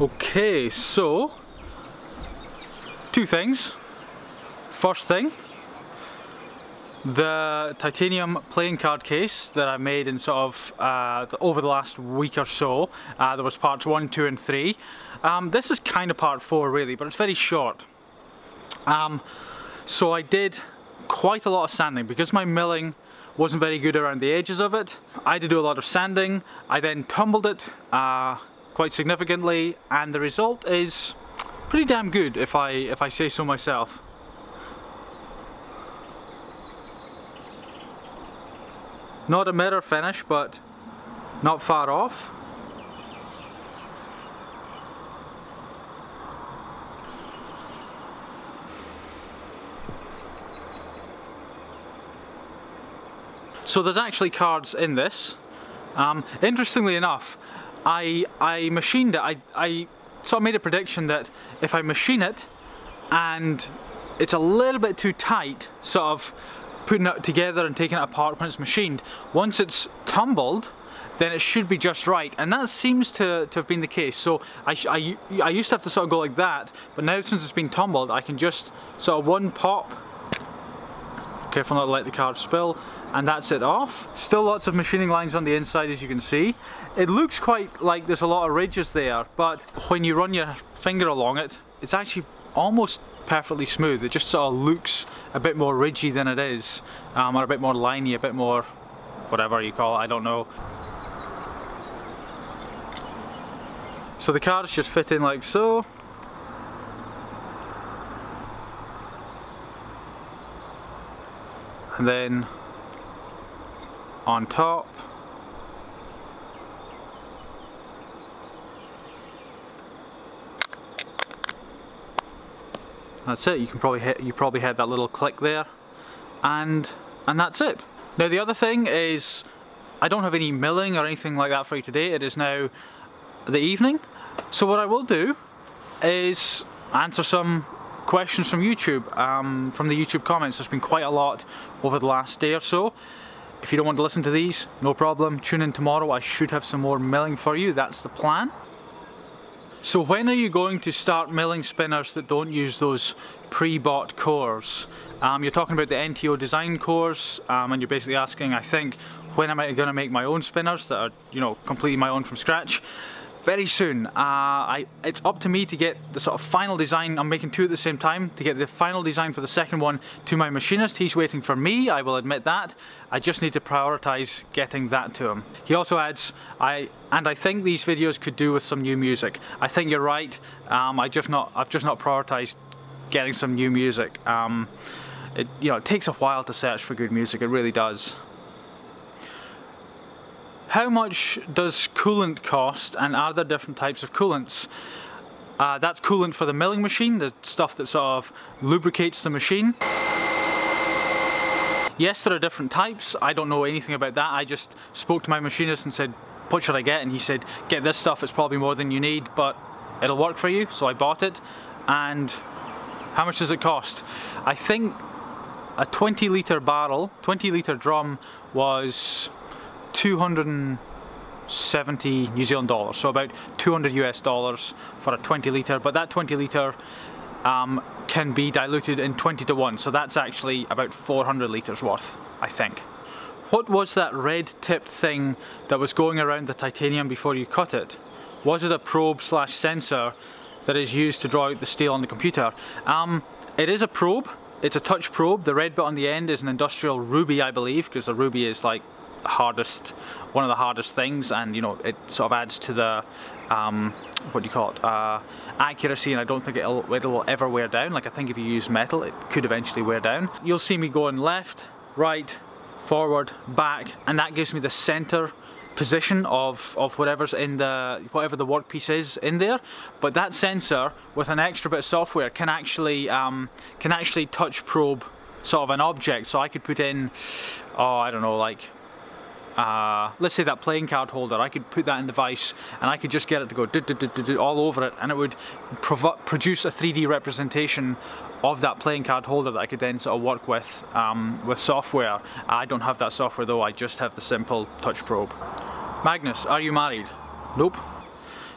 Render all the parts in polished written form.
Okay, so two things. First thing, the titanium playing card case that I made in sort of over the last week or so. There was parts 1, 2 and 3. This is kind of part 4 really, but it's very short. So I did quite a lot of sanding because my milling wasn't very good around the edges of it. I had to do a lot of sanding. I then tumbled it quite significantly, and the result is pretty damn good if I say so myself. Not a mirror finish, but not far off. So there's actually cards in this. Interestingly enough, I machined it. I sort of made a prediction that if I machine it and it's a little bit too tight, sort of putting it together and taking it apart when it's machined, once it's tumbled, then it should be just right, and that seems to have been the case. So I used to have to sort of go like that, but now since it's been tumbled, I can just sort of one pop, careful not to let the card spill, and that's it off. Still lots of machining lines on the inside, as you can see. It looks quite like there's a lot of ridges there, but when you run your finger along it, it's actually almost perfectly smooth. It just sort of looks a bit more ridgy than it is, or a bit more liney, a bit more whatever you call it, I don't know. So the cards just fit in like so. And then on top, that's it. You probably heard that little click there, and that's it. Now the other thing is, I don't have any milling or anything like that for you today. It is now the evening, so what I will do is answer some questions from YouTube, from the YouTube comments. There's been quite a lot over the last day or so. If you don't want to listen to these, no problem, tune in tomorrow. I should have some more milling for you, that's the plan. So when are you going to start milling spinners that don't use those pre-bought cores? You're talking about the NTO design cores, and you're basically asking, I think, when am I going to make my own spinners that are, you know, completely my own from scratch? Very soon. It's up to me to get the sort of final design. I'm making two at the same time, to get the final design for the second one to my machinist. He's waiting for me, I will admit that. I just need to prioritize getting that to him. He also adds, I think these videos could do with some new music. I think you're right. I've just not prioritized getting some new music. It takes a while to search for good music, it really does. How much does coolant cost, and are there different types of coolants? That's coolant for the milling machine, the stuff that sort of lubricates the machine. Yes, there are different types. I don't know anything about that. I just spoke to my machinist and said, what should I get? And he said, get this stuff, it's probably more than you need, but it'll work for you. So I bought it. And how much does it cost? I think a 20-litre barrel, 20-litre drum was 270 New Zealand dollars, so about 200 US dollars for a 20-litre, but that 20-litre can be diluted in 20 to 1, so that's actually about 400 litres worth, I think. What was that red tipped thing that was going around the titanium before you cut it? Was it a probe slash sensor that is used to draw out the steel on the computer? It is a probe, it's a touch probe. The red bit on the end is an industrial ruby, I believe, because the ruby is like one of the hardest things, and you know, it sort of adds to the what do you call it, accuracy, and I don't think it'll ever wear down. Like, I think if you use metal it could eventually wear down. You'll see me going left, right, forward, back, and that gives me the center position of whatever's in whatever the workpiece is in there. But that sensor with an extra bit of software can actually touch probe sort of an object. So I could put in, oh, I don't know, like let's say that playing card holder. I could put that in the vise and I could just get it to go all over it, and it would produce a 3D representation of that playing card holder that I could then sort of work with software. I don't have that software though, I just have the simple touch probe. Magnus, are you married? Nope.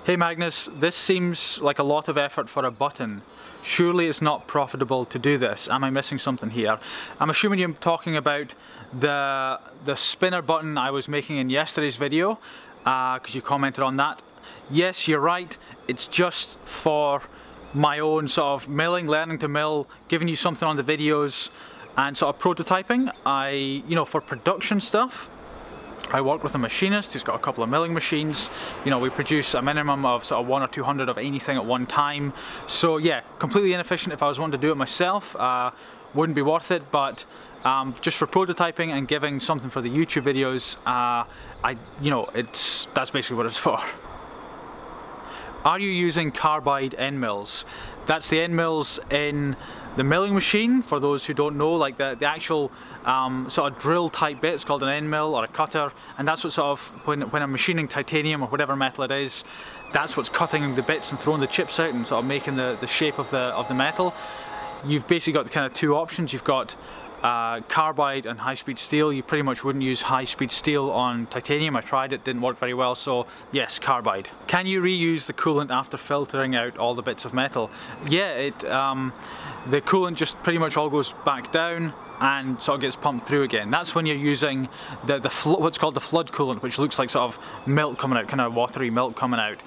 Hey Magnus, this seems like a lot of effort for a button. Surely it's not profitable to do this. Am I missing something here? I'm assuming you're talking about the spinner button I was making in yesterday's video, because you commented on that. Yes, you're right. It's just for my own sort of milling, learning to mill, giving you something on the videos and sort of prototyping. For production stuff, I work with a machinist who's got a couple of milling machines. We produce a minimum of sort of 100 or 200 of anything at one time. So yeah, completely inefficient. If I was wanting to do it myself, wouldn't be worth it. But just for prototyping and giving something for the YouTube videos, that's basically what it's for. Are you using carbide end mills? That's the end mills in the milling machine, for those who don't know, like the actual sort of drill type bit. It's called an end mill or a cutter, and that's what sort of, when I'm machining titanium or whatever metal it is, that's what's cutting the bits and throwing the chips out and sort of making the shape of the metal. You've basically got kind of two options. You've got carbide and high-speed steel. You pretty much wouldn't use high-speed steel on titanium. I tried it, didn't work very well, so yes, carbide. Can you reuse the coolant after filtering out all the bits of metal? Yeah, the coolant just pretty much all goes back down and sort of gets pumped through again. That's when you're using what's called the flood coolant, which looks like sort of milk coming out, kind of watery milk coming out.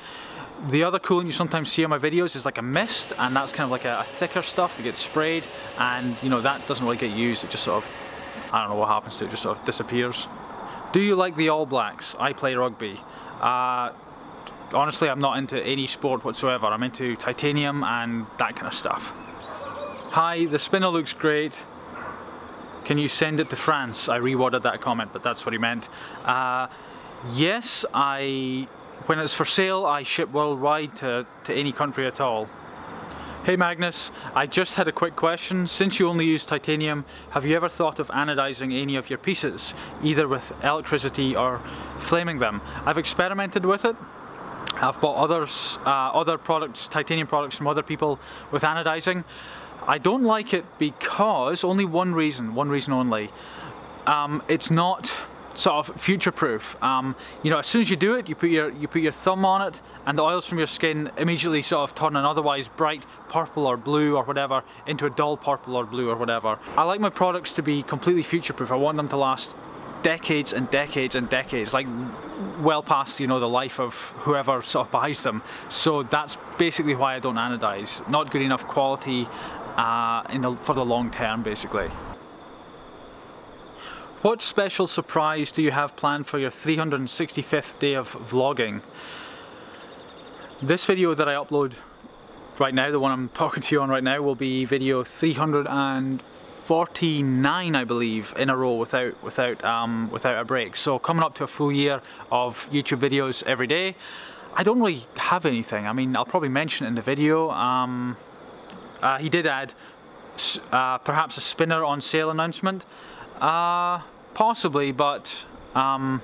The other coolant you sometimes see on my videos is like a mist, and that's kind of like a thicker stuff that gets sprayed, and that doesn't really get used. It just sort of, I don't know what happens to it, just sort of disappears. Do you like the All Blacks? I play rugby. Honestly, I'm not into any sport whatsoever. I'm into titanium and that kind of stuff. Hi, the spinner looks great. Can you send it to France? I reworded that comment, but that's what he meant. Yes, when it's for sale, I ship worldwide to any country at all. Hey Magnus, I just had a quick question. Since you only use titanium, have you ever thought of anodizing any of your pieces, either with electricity or flaming them? I've experimented with it. I've bought other products, titanium products from other people with anodizing. I don't like it because, only one reason only. It's not sort of future-proof. As soon as you do it, you put your thumb on it, and the oils from your skin immediately sort of turn an otherwise bright purple or blue or whatever into a dull purple or blue or whatever. I like my products to be completely future-proof. I want them to last decades and decades and decades, like well past the life of whoever sort of buys them. So that's basically why I don't anodize. Not good enough quality for the long term, basically. What special surprise do you have planned for your 365th day of vlogging? This video that I upload right now, the one I'm talking to you on right now, will be video 349, I believe, in a row without a break. So coming up to a full year of YouTube videos every day. I don't really have anything. I mean, I'll probably mention it in the video. He did add perhaps a spinner on sale announcement. Possibly, but no,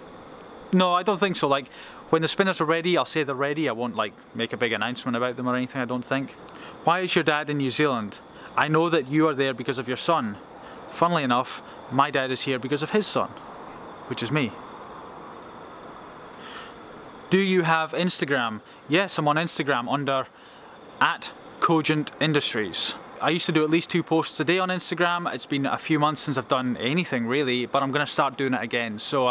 I don't think so. Like, when the spinners are ready, I'll say they're ready. I won't like make a big announcement about them or anything, I don't think. Why is your dad in New Zealand? I know that you are there because of your son. Funnily enough, my dad is here because of his son, which is me. Do you have Instagram? Yes, I'm on Instagram under @CogentIndustries. I used to do at least 2 posts a day on Instagram. It's been a few months since I've done anything really, but I'm going to start doing it again. So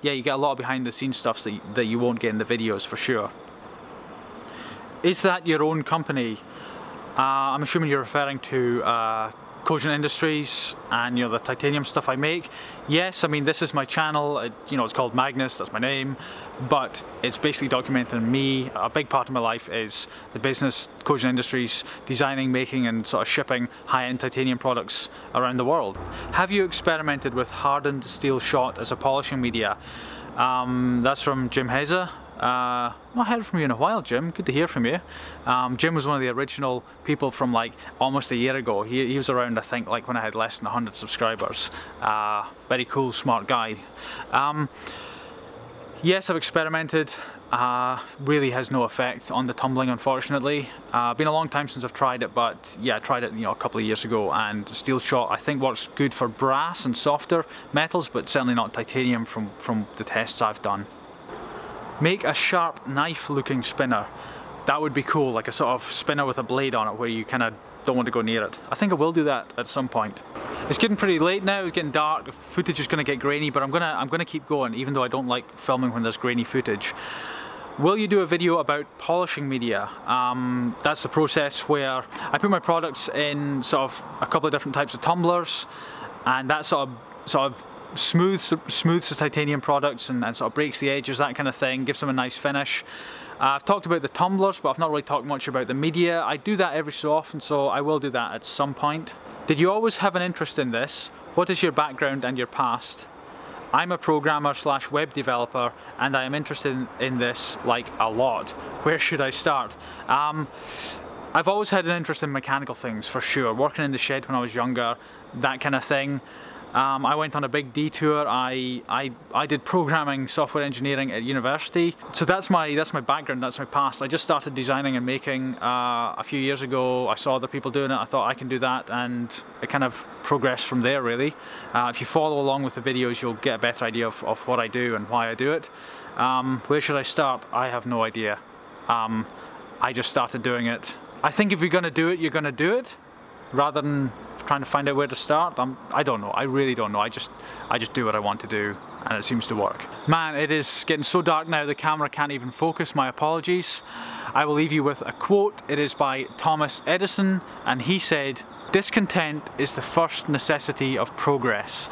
yeah, you get a lot of behind the scenes stuff that you won't get in the videos for sure. Is that your own company? I'm assuming you're referring to Cogent Industries and the titanium stuff I make. Yes, I mean, this is my channel. It's called Magnus, that's my name, but it's basically documenting me. A big part of my life is the business, Cogent Industries, designing, making and sort of shipping high-end titanium products around the world. Have you experimented with hardened steel shot as a polishing media? That's from Jim Heza. I haven't heard from you in a while, Jim. Good to hear from you. Jim was one of the original people from like almost a year ago. He was around, I think, like when I had less than 100 subscribers. Very cool, smart guy. Yes, I've experimented. Really has no effect on the tumbling, unfortunately. Been a long time since I've tried it, but yeah, I tried it a couple of years ago, and steel shot I think works good for brass and softer metals, but certainly not titanium from the tests I've done. Make a sharp knife looking spinner. That would be cool, like a sort of spinner with a blade on it where you kind of don't want to go near it. I think I will do that at some point. It's getting pretty late now, it's getting dark, the footage is going to get grainy, but I'm gonna keep going even though I don't like filming when there's grainy footage. Will you do a video about polishing media? That's the process where I put my products in sort of a couple of different types of tumblers, and that sort of smooths the titanium products and sort of breaks the edges, that kind of thing, gives them a nice finish. I've talked about the tumblers, but I've not really talked much about the media. I do that every so often, so I will do that at some point. Did you always have an interest in this? What is your background and your past? I'm a programmer / web developer, and I am interested in this like a lot. Where should I start? I've always had an interest in mechanical things, for sure. Working in the shed when I was younger, that kind of thing. I went on a big detour. I did programming, software engineering at university. So that's my background, that's my past. I just started designing and making a few years ago. I saw other people doing it, I thought I can do that, and it kind of progressed from there really. If you follow along with the videos, you'll get a better idea of what I do and why I do it. Where should I start? I have no idea. I just started doing it. I think if you're gonna do it, you're gonna do it, rather than trying to find out where to start. I don't know, I really don't know. I just do what I want to do, and it seems to work. Man, it is getting so dark now the camera can't even focus, my apologies. I will leave you with a quote. It is by Thomas Edison, and he said, "Discontent is the first necessity of progress."